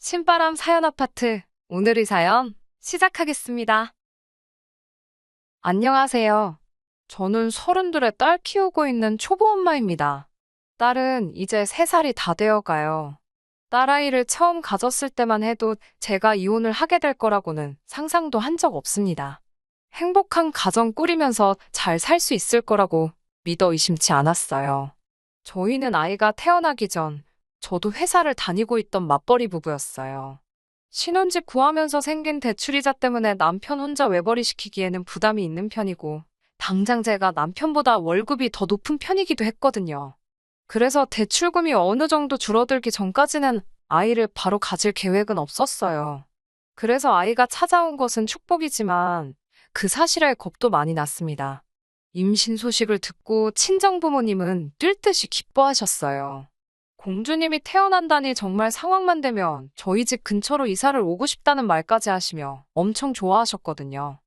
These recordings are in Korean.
신바람 사연 아파트. 오늘의 사연 시작하겠습니다. 안녕하세요. 저는 32에 딸 키우고 있는 초보 엄마입니다. 딸은 이제 3살이 다 되어가요. 딸아이를 처음 가졌을 때만 해도 제가 이혼을 하게 될 거라고는 상상도 한 적 없습니다. 행복한 가정 꾸리면서 잘 살 수 있을 거라고 믿어 의심치 않았어요. 저희는 아이가 태어나기 전 저도 회사를 다니고 있던 맞벌이 부부였어요. 신혼집 구하면서 생긴 대출이자 때문에 남편 혼자 외벌이 시키기에는 부담이 있는 편이고, 당장 제가 남편보다 월급이 더 높은 편이기도 했거든요. 그래서 대출금이 어느 정도 줄어들기 전까지는 아이를 바로 가질 계획은 없었어요. 그래서 아이가 찾아온 것은 축복이지만 그 사실에 겁도 많이 났습니다. 임신 소식을 듣고 친정부모님은 뛸 듯이 기뻐하셨어요. 공주님이 태어난다니 정말 상황만 되면 저희 집 근처로 이사를 오고 싶다는 말까지 하시며 엄청 좋아하셨거든요.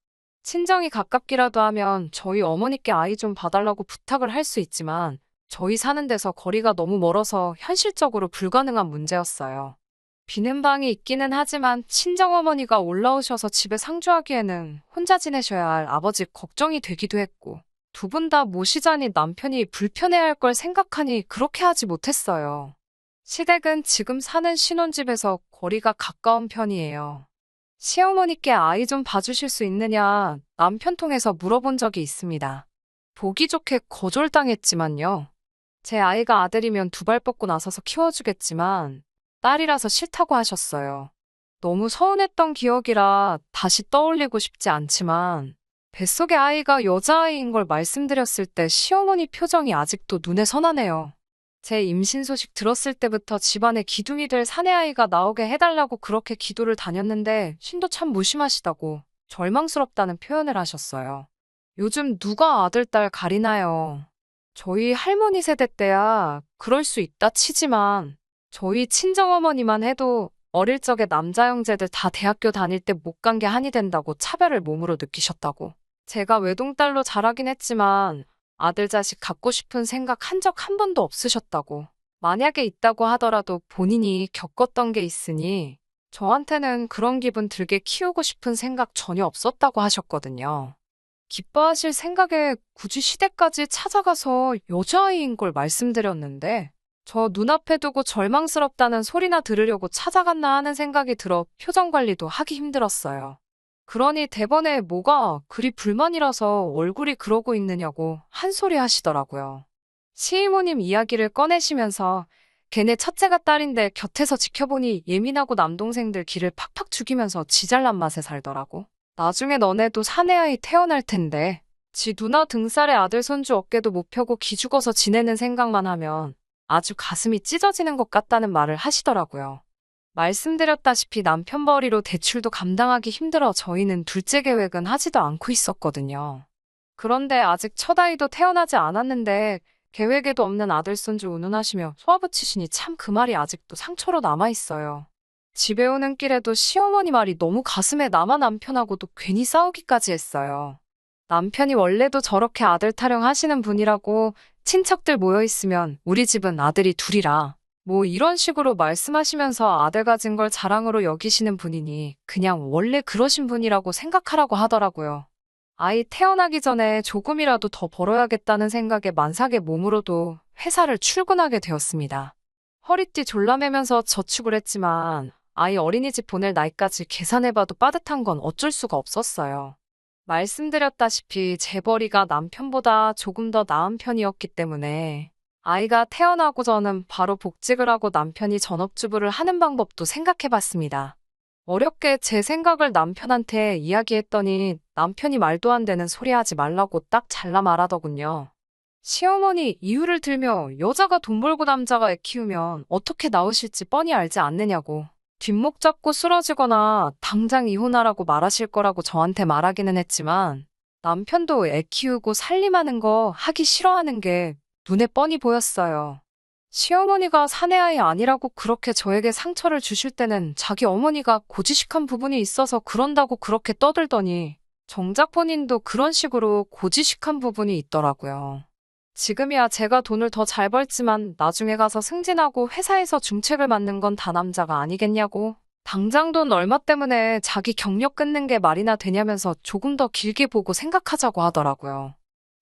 친정이 가깝기라도 하면 저희 어머니께 아이 좀 봐달라고 부탁을 할 수 있지만 저희 사는 데서 거리가 너무 멀어서 현실적으로 불가능한 문제였어요. 비는 방이 있기는 하지만 친정어머니가 올라오셔서 집에 상주하기에는 혼자 지내셔야 할 아버지 걱정이 되기도 했고, 두 분 다 모시자니 남편이 불편해할 걸 생각하니 그렇게 하지 못했어요. 시댁은 지금 사는 신혼집에서 거리가 가까운 편이에요. 시어머니께 아이 좀 봐주실 수 있느냐 남편 통해서 물어본 적이 있습니다. 보기 좋게 거절당했지만요. 제 아이가 아들이면 2발 뻗고 나서서 키워주겠지만 딸이라서 싫다고 하셨어요. 너무 서운했던 기억이라 다시 떠올리고 싶지 않지만 뱃속의 아이가 여자아이인 걸 말씀드렸을 때 시어머니 표정이 아직도 눈에 선하네요. 제 임신 소식 들었을 때부터 집안에 기둥이 될 사내아이가 나오게 해달라고 그렇게 기도를 다녔는데 신도 참 무심하시다고 절망스럽다는 표현을 하셨어요. 요즘 누가 아들, 딸 가리나요? 저희 할머니 세대 때야 그럴 수 있다 치지만 저희 친정어머니만 해도 어릴 적에 남자 형제들 다 대학교 다닐 때 못 간 게 한이 된다고 차별을 몸으로 느끼셨다고. 제가 외동딸로 자라긴 했지만 아들 자식 갖고 싶은 생각 한 적 한 번도 없으셨다고. 만약에 있다고 하더라도 본인이 겪었던 게 있으니 저한테는 그런 기분 들게 키우고 싶은 생각 전혀 없었다고 하셨거든요. 기뻐하실 생각에 굳이 시댁까지 찾아가서 여자아이인 걸 말씀드렸는데 저 눈앞에 두고 절망스럽다는 소리나 들으려고 찾아갔나 하는 생각이 들어 표정 관리도 하기 힘들었어요. 그러니 대번에 뭐가 그리 불만이라서 얼굴이 그러고 있느냐고 한 소리 하시더라고요. 시이모님 이야기를 꺼내시면서 걔네 첫째가 딸인데 곁에서 지켜보니 예민하고 남동생들 기를 팍팍 죽이면서 지 잘난 맛에 살더라고. 나중에 너네도 사내아이 태어날 텐데 지 누나 등살에 아들 손주 어깨도 못 펴고 기죽어서 지내는 생각만 하면 아주 가슴이 찢어지는 것 같다는 말을 하시더라고요. 말씀드렸다시피 남편 벌이로 대출도 감당하기 힘들어 저희는 둘째 계획은 하지도 않고 있었거든요. 그런데 아직 첫 아이도 태어나지 않았는데 계획에도 없는 아들 손주 운운하시며 소아붙이시니 참 그 말이 아직도 상처로 남아있어요. 집에 오는 길에도 시어머니 말이 너무 가슴에 남아 남편하고도 괜히 싸우기까지 했어요. 남편이 원래도 저렇게 아들 타령하시는 분이라고 친척들 모여있으면 우리 집은 아들이 둘이라 뭐 이런 식으로 말씀하시면서 아들 가진 걸 자랑으로 여기시는 분이니 그냥 원래 그러신 분이라고 생각하라고 하더라고요. 아이 태어나기 전에 조금이라도 더 벌어야겠다는 생각에 만삭의 몸으로도 회사를 출근하게 되었습니다. 허리띠 졸라매면서 저축을 했지만 아이 어린이집 보낼 나이까지 계산해봐도 빠듯한 건 어쩔 수가 없었어요. 말씀드렸다시피 재벌이가 남편보다 조금 더 나은 편이었기 때문에 아이가 태어나고 저는 바로 복직을 하고 남편이 전업주부를 하는 방법도 생각해봤습니다. 어렵게 제 생각을 남편한테 이야기했더니 남편이 말도 안 되는 소리 하지 말라고 딱 잘라 말하더군요. 시어머니 이유를 들며 여자가 돈 벌고 남자가 애 키우면 어떻게 나오실지 뻔히 알지 않느냐고. 뒷목 잡고 쓰러지거나 당장 이혼하라고 말하실 거라고 저한테 말하기는 했지만 남편도 애 키우고 살림하는 거 하기 싫어하는 게 눈에 뻔히 보였어요. 시어머니가 사내아이 아니라고 그렇게 저에게 상처를 주실 때는 자기 어머니가 고지식한 부분이 있어서 그런다고 그렇게 떠들더니 정작 본인도 그런 식으로 고지식한 부분이 있더라고요. 지금이야 제가 돈을 더 잘 벌지만 나중에 가서 승진하고 회사에서 중책을 맡는 건 다 남자가 아니겠냐고. 당장 돈 얼마 때문에 자기 경력 끊는 게 말이나 되냐면서 조금 더 길게 보고 생각하자고 하더라고요.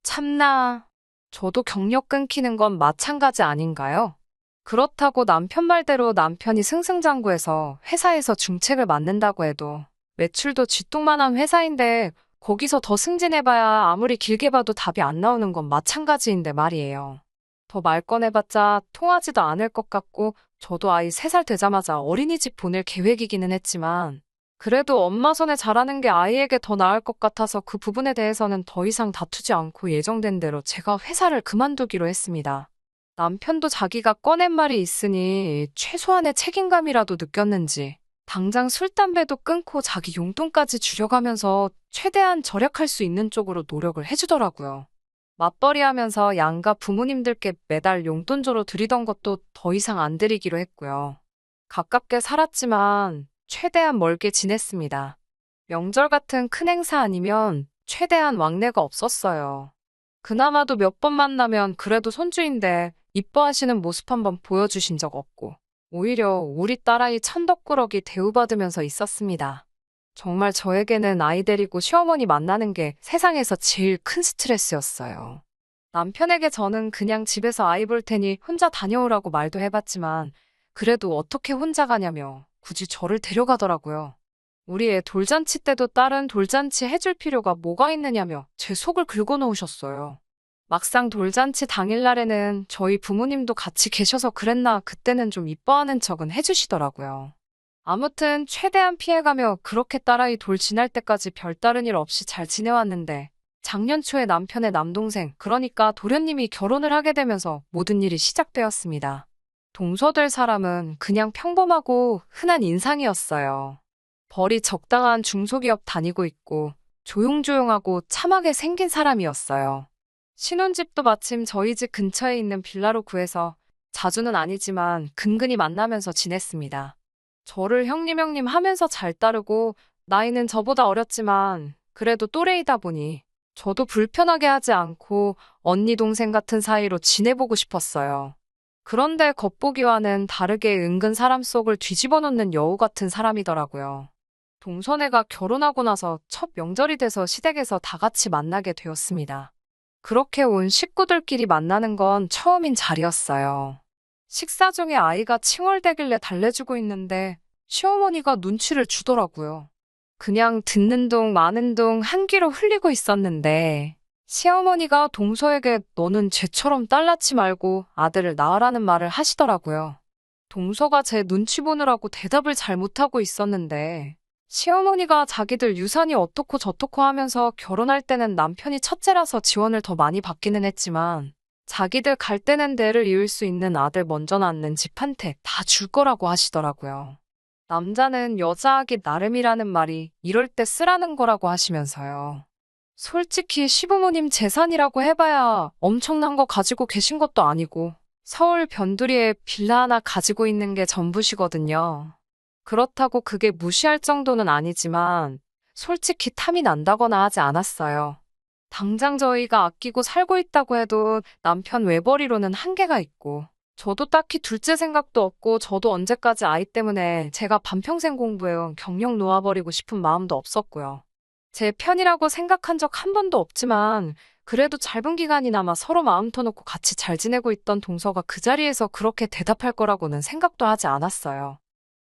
참나, 저도 경력 끊기는 건 마찬가지 아닌가요? 그렇다고 남편 말대로 남편이 승승장구해서 회사에서 중책을 맡는다고 해도 매출도 쥐똥만한 회사인데 거기서 더 승진해봐야 아무리 길게 봐도 답이 안 나오는 건 마찬가지인데 말이에요. 더 말 꺼내봤자 통하지도 않을 것 같고 저도 아이 3살 되자마자 어린이집 보낼 계획이기는 했지만 그래도 엄마 손에 자라는 게 아이에게 더 나을 것 같아서 그 부분에 대해서는 더 이상 다투지 않고 예정된 대로 제가 회사를 그만두기로 했습니다. 남편도 자기가 꺼낸 말이 있으니 최소한의 책임감이라도 느꼈는지 당장 술, 담배도 끊고 자기 용돈까지 줄여가면서 최대한 절약할 수 있는 쪽으로 노력을 해주더라고요. 맞벌이 하면서 양가 부모님들께 매달 용돈조로 드리던 것도 더 이상 안 드리기로 했고요. 가깝게 살았지만 최대한 멀게 지냈습니다. 명절 같은 큰 행사 아니면 최대한 왕래가 없었어요. 그나마도 몇 번 만나면 그래도 손주인데 이뻐하시는 모습 한번 보여주신 적 없고 오히려 우리 딸아이 천덕꾸러기 대우받으면서 있었습니다. 정말 저에게는 아이 데리고 시어머니 만나는 게 세상에서 제일 큰 스트레스였어요. 남편에게 저는 그냥 집에서 아이 볼 테니 혼자 다녀오라고 말도 해봤지만 그래도 어떻게 혼자 가냐며 굳이 저를 데려가더라고요. 우리 애 돌잔치 때도 딸은 돌잔치 해줄 필요가 뭐가 있느냐며 제 속을 긁어놓으셨어요. 막상 돌잔치 당일날에는 저희 부모님도 같이 계셔서 그랬나 그때는 좀 이뻐하는 척은 해주시더라고요. 아무튼 최대한 피해가며 그렇게 딸아이 돌 지날 때까지 별다른 일 없이 잘 지내왔는데 작년 초에 남편의 남동생 그러니까 도련님이 결혼을 하게 되면서 모든 일이 시작되었습니다. 동서될 사람은 그냥 평범하고 흔한 인상이었어요. 벌이 적당한 중소기업 다니고 있고 조용조용하고 참하게 생긴 사람이었어요. 신혼집도 마침 저희 집 근처에 있는 빌라로 구해서 자주는 아니지만 근근히 만나면서 지냈습니다. 저를 형님 하면서 잘 따르고 나이는 저보다 어렸지만 그래도 또래이다 보니 저도 불편하게 하지 않고 언니 동생 같은 사이로 지내보고 싶었어요. 그런데 겉보기와는 다르게 은근 사람 속을 뒤집어 놓는 여우 같은 사람이더라고요. 동서네가 결혼하고 나서 첫 명절이 돼서 시댁에서 다 같이 만나게 되었습니다. 그렇게 온 식구들끼리 만나는 건 처음인 자리였어요. 식사 중에 아이가 칭얼대길래 달래주고 있는데 시어머니가 눈치를 주더라고요. 그냥 듣는 둥 마는 둥 한 귀로 흘리고 있었는데 시어머니가 동서에게 너는 쟤처럼 딸 낳지 말고 아들을 낳으라는 말을 하시더라고요. 동서가 제 눈치 보느라고 대답을 잘 못하고 있었는데 시어머니가 자기들 유산이 어떻고 저떻고 하면서 결혼할 때는 남편이 첫째라서 지원을 더 많이 받기는 했지만 자기들 갈 때는 대를 이을 수 있는 아들 먼저 낳는 집한테 다 줄 거라고 하시더라고요. 남자는 여자하기 나름이라는 말이 이럴 때 쓰라는 거라고 하시면서요. 솔직히 시부모님 재산이라고 해봐야 엄청난 거 가지고 계신 것도 아니고 서울 변두리에 빌라 하나 가지고 있는 게 전부시거든요. 그렇다고 그게 무시할 정도는 아니지만 솔직히 탐이 난다거나 하지 않았어요. 당장 저희가 아끼고 살고 있다고 해도 남편 외벌이로는 한계가 있고 저도 딱히 둘째 생각도 없고 저도 언제까지 아이 때문에 제가 반평생 공부해온 경력 놓아버리고 싶은 마음도 없었고요. 제 편이라고 생각한 적 한 번도 없지만 그래도 짧은 기간이나마 서로 마음 터놓고 같이 잘 지내고 있던 동서가 그 자리에서 그렇게 대답할 거라고는 생각도 하지 않았어요.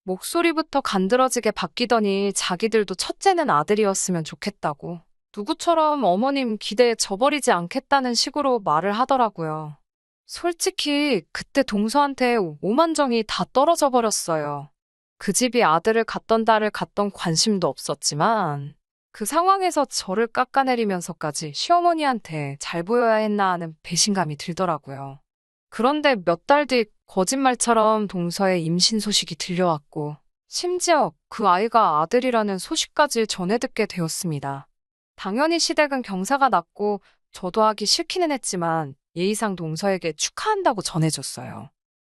목소리부터 간드러지게 바뀌더니 자기들도 첫째는 아들이었으면 좋겠다고 누구처럼 어머님 기대에 져버리지 않겠다는 식으로 말을 하더라고요. 솔직히 그때 동서한테 오만정이 다 떨어져 버렸어요. 그 집이 아들을 갖던 딸을 갖던 관심도 없었지만 그 상황에서 저를 깎아내리면서까지 시어머니한테 잘 보여야 했나 하는 배신감이 들더라고요. 그런데 몇 달 뒤 거짓말처럼 동서의 임신 소식이 들려왔고 심지어 그 아이가 아들이라는 소식까지 전해 듣게 되었습니다. 당연히 시댁은 경사가 났고 저도 하기 싫기는 했지만 예의상 동서에게 축하한다고 전해줬어요.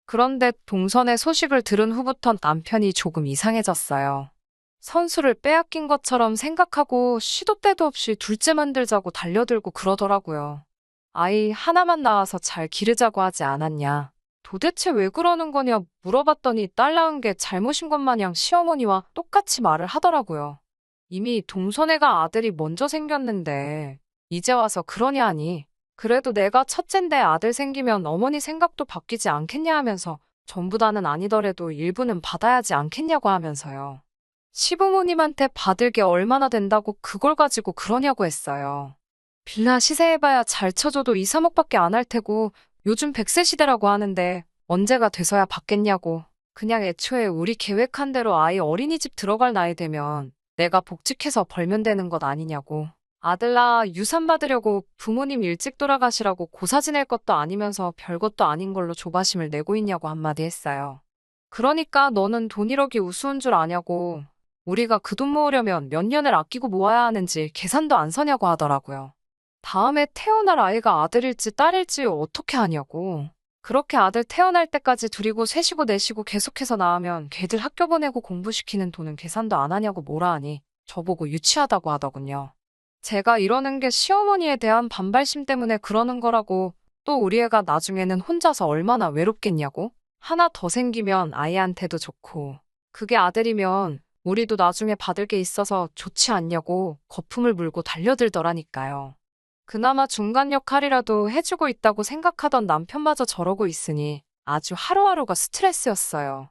그런데 동선의 소식을 들은 후부터 남편이 조금 이상해졌어요. 선수를 빼앗긴 것처럼 생각하고 시도 때도 없이 둘째 만들자고 달려들고 그러더라고요. 아이 하나만 낳아서 잘 기르자고 하지 않았냐. 도대체 왜 그러는 거냐 물어봤더니 딸 낳은 게 잘못인 것 마냥 시어머니와 똑같이 말을 하더라고요. 이미 동선애가 아들이 먼저 생겼는데 이제 와서 그러냐 하니 그래도 내가 첫째인데 아들 생기면 어머니 생각도 바뀌지 않겠냐 하면서 전부 다는 아니더라도 일부는 받아야지 않겠냐고 하면서요. 시부모님한테 받을 게 얼마나 된다고 그걸 가지고 그러냐고 했어요. 빌라 시세해봐야 잘 쳐줘도 2, 3억밖에 안 할 테고 요즘 100세 시대라고 하는데 언제가 돼서야 받겠냐고. 그냥 애초에 우리 계획한 대로 아이 어린이집 들어갈 나이 되면 내가 복직해서 벌면 되는 것 아니냐고. 아들 낳아 유산 받으려고 부모님 일찍 돌아가시라고 고사 지낼 것도 아니면서 별것도 아닌 걸로 조바심을 내고 있냐고 한마디 했어요. 그러니까 너는 돈 1억이 우스운 줄 아냐고. 우리가 그 돈 모으려면 몇 년을 아끼고 모아야 하는지 계산도 안 서냐고 하더라고요. 다음에 태어날 아이가 아들일지 딸일지 어떻게 하냐고. 그렇게 아들 태어날 때까지 둘이고 셋이고 넷이고 계속해서 낳으면 걔들 학교 보내고 공부시키는 돈은 계산도 안 하냐고 뭐라 하니 저보고 유치하다고 하더군요. 제가 이러는 게 시어머니에 대한 반발심 때문에 그러는 거라고, 또 우리 애가 나중에는 혼자서 얼마나 외롭겠냐고. 하나 더 생기면 아이한테도 좋고 그게 아들이면 우리도 나중에 받을 게 있어서 좋지 않냐고 거품을 물고 달려들더라니까요. 그나마 중간 역할이라도 해주고 있다고 생각하던 남편마저 저러고 있으니 아주 하루하루가 스트레스였어요.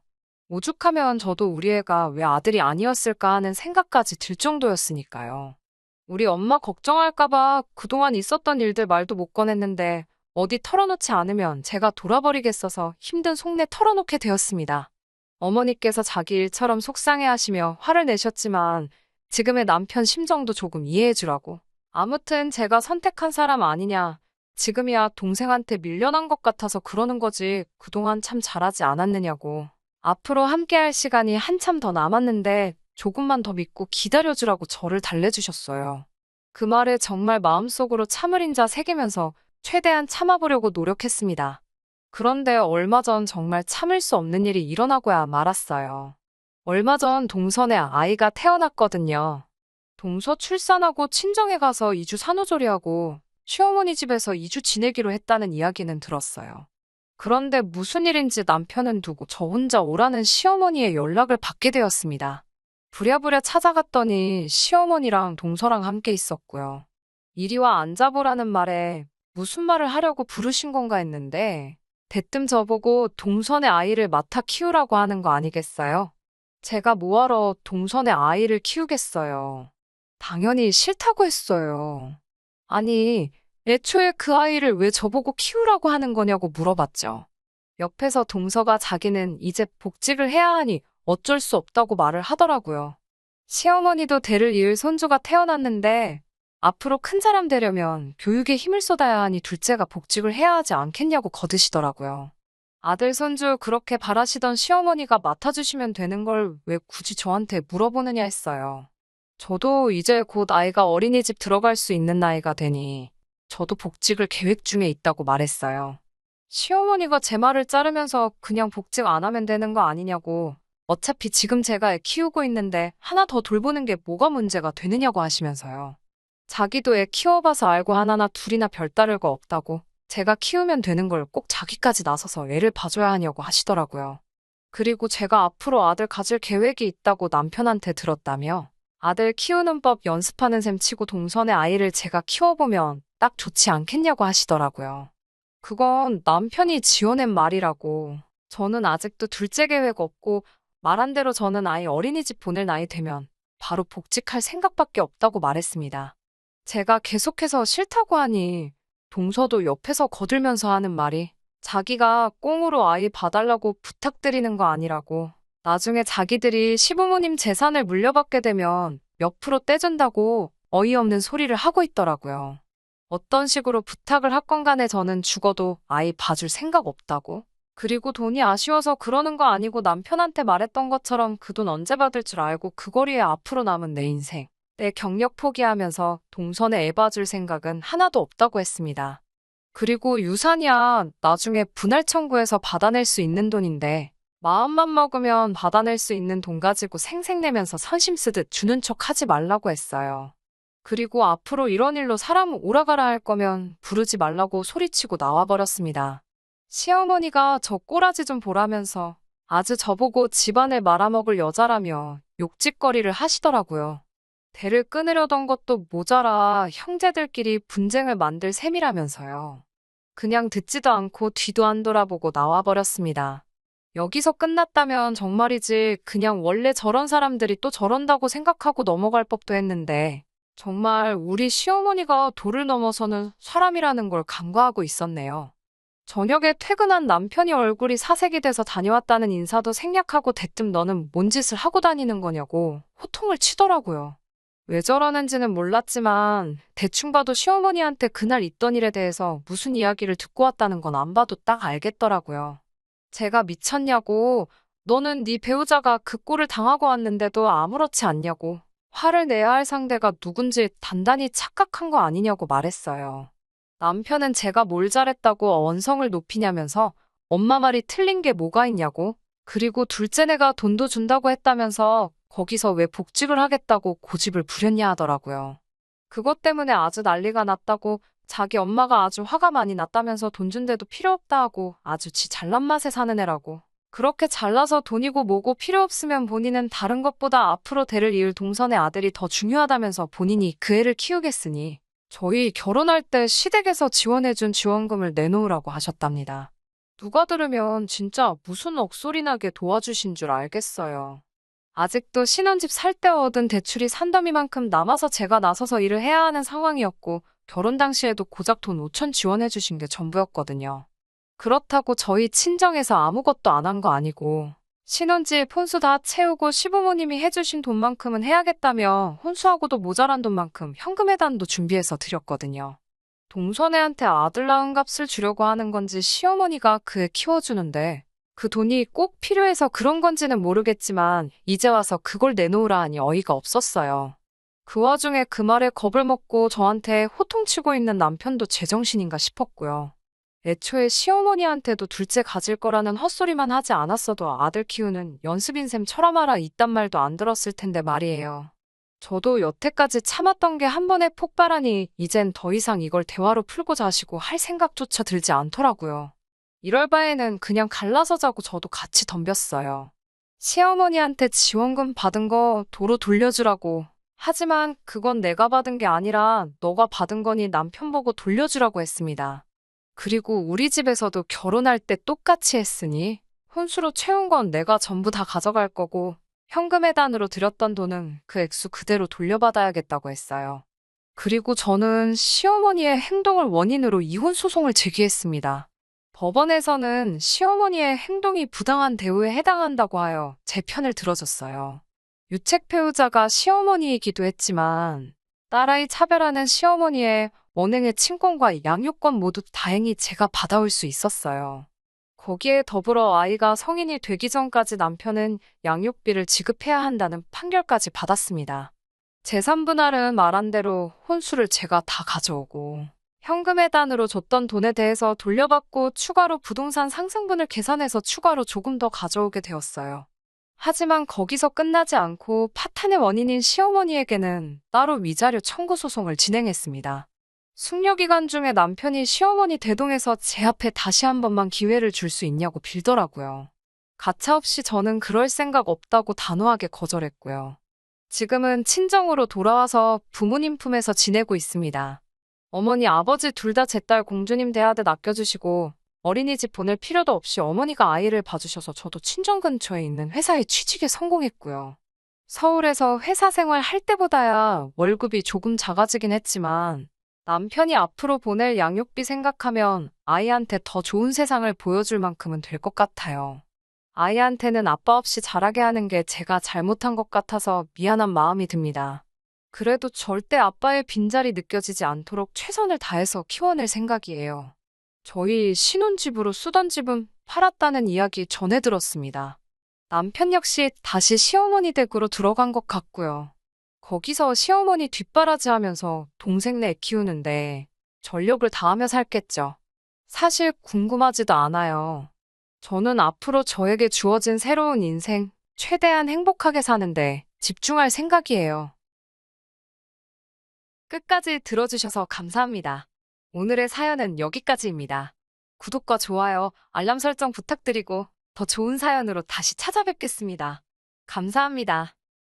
오죽하면 저도 우리 애가 왜 아들이 아니었을까 하는 생각까지 들 정도였으니까요. 우리 엄마 걱정할까봐 그동안 있었던 일들 말도 못 꺼냈는데 어디 털어놓지 않으면 제가 돌아버리겠어서 힘든 속내 털어놓게 되었습니다. 어머니께서 자기 일처럼 속상해하시며 화를 내셨지만 지금의 남편 심정도 조금 이해해주라고. 아무튼 제가 선택한 사람 아니냐. 지금이야 동생한테 밀려난 것 같아서 그러는 거지 그동안 참 잘하지 않았느냐고. 앞으로 함께할 시간이 한참 더 남았는데 조금만 더 믿고 기다려주라고 저를 달래주셨어요. 그 말에 정말 마음속으로 참을인자 새기면서 최대한 참아보려고 노력했습니다. 그런데 얼마 전 정말 참을 수 없는 일이 일어나고야 말았어요. 얼마 전 동선에 아이가 태어났거든요. 동서 출산하고 친정에 가서 2주 산후조리하고 시어머니 집에서 2주 지내기로 했다는 이야기는 들었어요. 그런데 무슨 일인지 남편은 두고 저 혼자 오라는 시어머니의 연락을 받게 되었습니다. 부랴부랴 찾아갔더니 시어머니랑 동서랑 함께 있었고요. 이리 와 앉아보라는 말에 무슨 말을 하려고 부르신 건가 했는데 대뜸 저보고 동선의 아이를 맡아 키우라고 하는 거 아니겠어요? 제가 뭐하러 동선의 아이를 키우겠어요. 당연히 싫다고 했어요. 아니, 애초에 그 아이를 왜 저보고 키우라고 하는 거냐고 물어봤죠. 옆에서 동서가 자기는 이제 복직을 해야 하니 어쩔 수 없다고 말을 하더라고요. 시어머니도 대를 이을 손주가 태어났는데 앞으로 큰 사람 되려면 교육에 힘을 쏟아야 하니 둘째가 복직을 해야 하지 않겠냐고 거드시더라고요. 아들, 손주 그렇게 바라시던 시어머니가 맡아주시면 되는 걸 왜 굳이 저한테 물어보느냐 했어요. 저도 이제 곧 아이가 어린이집 들어갈 수 있는 나이가 되니 저도 복직을 계획 중에 있다고 말했어요. 시어머니가 제 말을 자르면서 그냥 복직 안 하면 되는 거 아니냐고, 어차피 지금 제가 애 키우고 있는데 하나 더 돌보는 게 뭐가 문제가 되느냐고 하시면서요. 자기도 애 키워봐서 알고 하나나 둘이나 별 다를 거 없다고, 제가 키우면 되는 걸 꼭 자기까지 나서서 애를 봐줘야 하냐고 하시더라고요. 그리고 제가 앞으로 아들 가질 계획이 있다고 남편한테 들었다며 아들 키우는 법 연습하는 셈 치고 동선의 아이를 제가 키워보면 딱 좋지 않겠냐고 하시더라고요. 그건 남편이 지어낸 말이라고. 저는 아직도 둘째 계획 없고 말한 대로 저는 아이 어린이집 보낼 나이 되면 바로 복직할 생각밖에 없다고 말했습니다. 제가 계속해서 싫다고 하니 동서도 옆에서 거들면서 하는 말이 자기가 꽁으로 아이 봐달라고 부탁드리는 거 아니라고. 나중에 자기들이 시부모님 재산을 물려받게 되면 몇 프로 떼준다고 어이없는 소리를 하고 있더라고요. 어떤 식으로 부탁을 하건 간에 저는 죽어도 아이 봐줄 생각 없다고. 그리고 돈이 아쉬워서 그러는 거 아니고 남편한테 말했던 것처럼 그 돈 언제 받을 줄 알고 그 거리에 앞으로 남은 내 인생, 내 경력 포기하면서 동선에 애 봐줄 생각은 하나도 없다고 했습니다. 그리고 유산이야 나중에 분할 청구해서 받아낼 수 있는 돈인데 마음만 먹으면 받아낼 수 있는 돈 가지고 생색내면서 선심 쓰듯 주는 척 하지 말라고 했어요. 그리고 앞으로 이런 일로 사람 오라가라 할 거면 부르지 말라고 소리치고 나와버렸습니다. 시어머니가 저 꼬라지 좀 보라면서 아주 저보고 집안을 말아먹을 여자라며 욕짓거리를 하시더라고요. 대를 끊으려던 것도 모자라 형제들끼리 분쟁을 만들 셈이라면서요. 그냥 듣지도 않고 뒤도 안 돌아보고 나와버렸습니다. 여기서 끝났다면 정말이지 그냥 원래 저런 사람들이 또 저런다고 생각하고 넘어갈 법도 했는데 정말 우리 시어머니가 도를 넘어서는 사람이라는 걸 간과하고 있었네요. 저녁에 퇴근한 남편이 얼굴이 사색이 돼서 다녀왔다는 인사도 생략하고 대뜸 너는 뭔 짓을 하고 다니는 거냐고 호통을 치더라고요. 왜 저러는지는 몰랐지만 대충 봐도 시어머니한테 그날 있던 일에 대해서 무슨 이야기를 듣고 왔다는 건 안 봐도 딱 알겠더라고요. 제가 미쳤냐고, 너는 네 배우자가 그 꼴을 당하고 왔는데도 아무렇지 않냐고, 화를 내야 할 상대가 누군지 단단히 착각한 거 아니냐고 말했어요. 남편은 제가 뭘 잘했다고 언성을 높이냐면서 엄마 말이 틀린 게 뭐가 있냐고, 그리고 둘째네가 돈도 준다고 했다면서 거기서 왜 복직을 하겠다고 고집을 부렸냐 하더라고요. 그것 때문에 아주 난리가 났다고, 자기 엄마가 아주 화가 많이 났다면서 돈 준데도 필요 없다 하고 아주 지 잘난 맛에 사는 애라고. 그렇게 잘나서 돈이고 뭐고 필요 없으면 본인은 다른 것보다 앞으로 대를 이을 동선의 아들이 더 중요하다면서 본인이 그 애를 키우겠으니 저희 결혼할 때 시댁에서 지원해준 지원금을 내놓으라고 하셨답니다. 누가 들으면 진짜 무슨 억소리 나게 도와주신 줄 알겠어요. 아직도 신혼집 살 때 얻은 대출이 산더미만큼 남아서 제가 나서서 일을 해야 하는 상황이었고 결혼 당시에도 고작 돈 5천 지원해 주신 게 전부였거든요. 그렇다고 저희 친정에서 아무것도 안 한 거 아니고 신혼집 혼수 다 채우고 시부모님이 해주신 돈만큼은 해야겠다며 혼수하고도 모자란 돈만큼 현금 해단도 준비해서 드렸거든요. 동선애한테 아들 낳은 값을 주려고 하는 건지 시어머니가 그 애 키워주는데 그 돈이 꼭 필요해서 그런 건지는 모르겠지만 이제 와서 그걸 내놓으라 하니 어이가 없었어요. 그 와중에 그 말에 겁을 먹고 저한테 호통치고 있는 남편도 제정신인가 싶었고요. 애초에 시어머니한테도 둘째 가질 거라는 헛소리만 하지 않았어도 아들 키우는 연습인 셈 쳐라마라 이딴 말도 안 들었을 텐데 말이에요. 저도 여태까지 참았던 게 한 번에 폭발하니 이젠 더 이상 이걸 대화로 풀고자 하시고 할 생각조차 들지 않더라고요. 이럴 바에는 그냥 갈라서 자고 저도 같이 덤볐어요. 시어머니한테 지원금 받은 거 도로 돌려주라고. 하지만 그건 내가 받은 게 아니라 너가 받은 거니 남편 보고 돌려주라고 했습니다. 그리고 우리 집에서도 결혼할 때 똑같이 했으니 혼수로 채운 건 내가 전부 다 가져갈 거고 현금 해단으로 드렸던 돈은 그 액수 그대로 돌려받아야겠다고 했어요. 그리고 저는 시어머니의 행동을 원인으로 이혼 소송을 제기했습니다. 법원에서는 시어머니의 행동이 부당한 대우에 해당한다고 하여 제 편을 들어줬어요. 유책 배우자가 시어머니이기도 했지만 딸아이 차별하는 시어머니의 언행의 친권과 양육권 모두 다행히 제가 받아올 수 있었어요. 거기에 더불어 아이가 성인이 되기 전까지 남편은 양육비를 지급해야 한다는 판결까지 받았습니다. 재산분할은 말한 대로 혼수를 제가 다 가져오고 현금 해단으로 줬던 돈에 대해서 돌려받고 추가로 부동산 상승분을 계산해서 추가로 조금 더 가져오게 되었어요. 하지만 거기서 끝나지 않고 파탄의 원인인 시어머니에게는 따로 위자료 청구 소송을 진행했습니다. 숙려기간 중에 남편이 시어머니 대동해서 제 앞에 다시 한 번만 기회를 줄 수 있냐고 빌더라고요. 가차없이 저는 그럴 생각 없다고 단호하게 거절했고요. 지금은 친정으로 돌아와서 부모님 품에서 지내고 있습니다. 어머니, 아버지 둘 다 제 딸 공주님 대하듯 아껴주시고 어린이집 보낼 필요도 없이 어머니가 아이를 봐주셔서 저도 친정 근처에 있는 회사에 취직에 성공했고요. 서울에서 회사 생활 할 때보다야 월급이 조금 작아지긴 했지만 남편이 앞으로 보낼 양육비 생각하면 아이한테 더 좋은 세상을 보여줄 만큼은 될 것 같아요. 아이한테는 아빠 없이 자라게 하는 게 제가 잘못한 것 같아서 미안한 마음이 듭니다. 그래도 절대 아빠의 빈자리 느껴지지 않도록 최선을 다해서 키워낼 생각이에요. 저희 신혼집으로 쓰던 집은 팔았다는 이야기 전해 들었습니다. 남편 역시 다시 시어머니 댁으로 들어간 것 같고요. 거기서 시어머니 뒷바라지 하면서 동생네 애 키우는데 전력을 다하며 살겠죠. 사실 궁금하지도 않아요. 저는 앞으로 저에게 주어진 새로운 인생, 최대한 행복하게 사는데 집중할 생각이에요. 끝까지 들어주셔서 감사합니다. 오늘의 사연은 여기까지입니다. 구독과 좋아요, 알람 설정 부탁드리고 더 좋은 사연으로 다시 찾아뵙겠습니다. 감사합니다.